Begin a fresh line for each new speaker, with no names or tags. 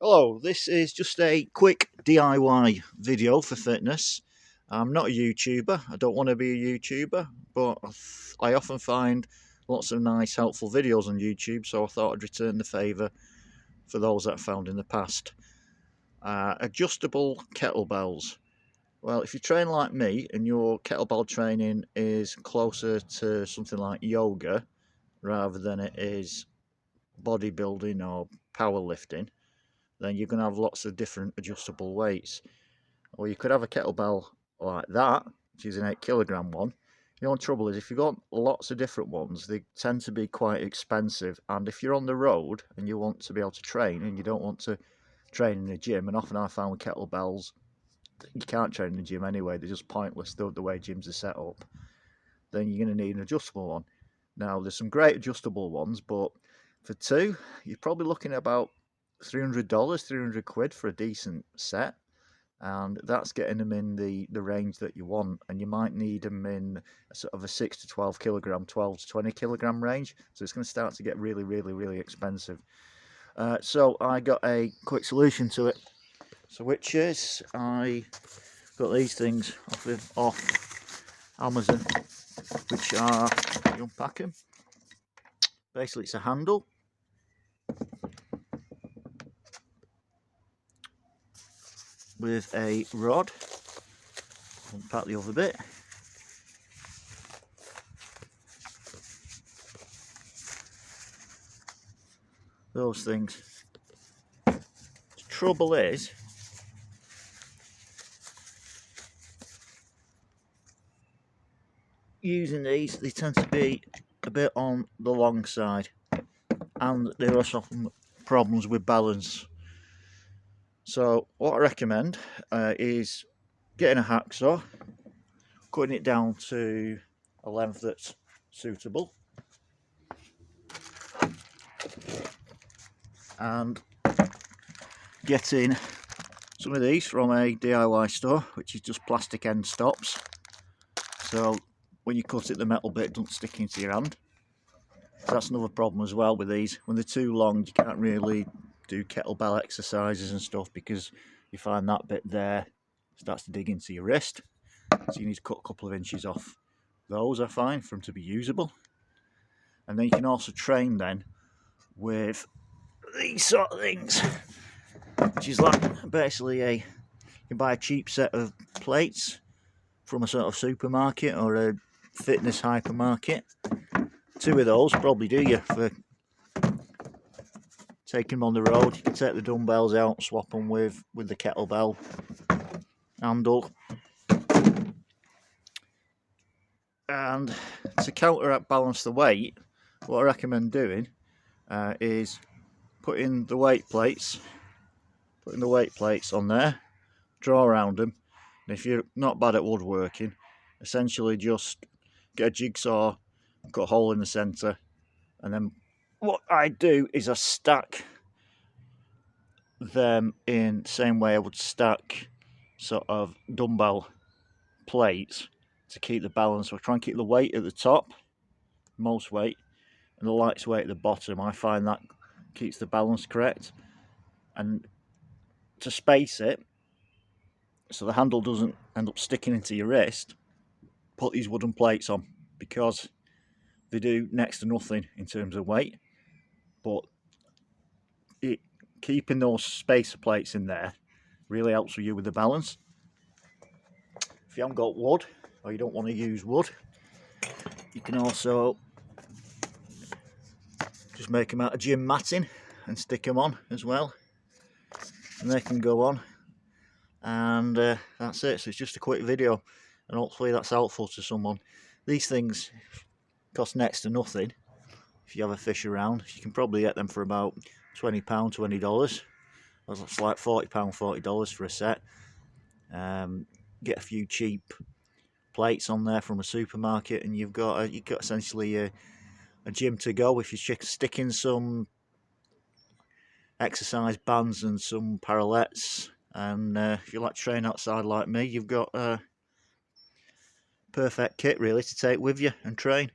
Hello, this is just a quick DIY video for fitness. I'm not a YouTuber, I don't want to be a YouTuber, but I often find lots of nice helpful videos on YouTube, so I thought I'd return the favour for those that I found in the past. Adjustable kettlebells. Well, if you train like me and your kettlebell training is closer to something like yoga rather than it is bodybuilding or powerlifting, then you're going to have lots of different adjustable weights. Or you could have a kettlebell like that, which is an 8 kilogram one. The only trouble is if you've got lots of different ones, they tend to be quite expensive. And if you're on the road and you want to be able to train and you don't want to train in a gym, and often I found with kettlebells, you can't train in a gym anyway, they're just pointless the way gyms are set up, then you're going to need an adjustable one. Now, there's some great adjustable ones, but for two, you're probably looking at about $300, 300 quid for a decent set, and that's getting them in the range that you want. And you might need them in a sort of a 6 to 12 kilogram, 12 to 20 kilogram range, so it's going to start to get really expensive. So I got a quick solution to it, so which is I got these things off Amazon, which are, you unpack them, basically it's a handle with a rod. Unpack the other bit. Those things. The trouble is, using these, they tend to be a bit on the long side, and there are often problems with balance. So what I recommend is getting a hacksaw, cutting it down to a length that's suitable, and getting some of these from a DIY store, which is just plastic end stops, so when you cut it, the metal bit doesn't stick into your hand. So that's another problem as well with these. When they're too long, you can't really do kettlebell exercises and stuff because you find that bit there starts to dig into your wrist. So you need to cut a couple of inches off those, I find, for them to be usable. And then you can also train then with these sort of things, which is like basically you can buy a cheap set of plates from a sort of supermarket or a fitness hypermarket. Two of those probably do you for taking them on the road. You can take the dumbbells out, swap them with the kettlebell handle. And to counterbalance the weight, what I recommend doing is putting the weight plates on there, draw around them, and if you're not bad at woodworking, essentially just get a jigsaw, cut a hole in the centre, and then what I do is I stack them in the same way I would stack sort of dumbbell plates to keep the balance. So I try and keep the weight at the top, most weight, and the lightest weight at the bottom. I find that keeps the balance correct. And to space it so the handle doesn't end up sticking into your wrist, put these wooden plates on, because they do next to nothing in terms of weight, but keeping those spacer plates in there really helps you with the balance. If you haven't got wood, or you don't want to use wood, you can also just make them out of gym matting and stick them on as well, and they can go on. And that's it. So it's just a quick video, and hopefully that's helpful to someone. These things cost next to nothing. If you have a fish around, you can probably get them for about £20, $20. That's like £40, $40 for a set. Get a few cheap plates on there from a supermarket, and you've got essentially a gym to go. If you're sticking some exercise bands and some parallettes, and if you like to train outside like me, you've got a perfect kit really to take with you and train.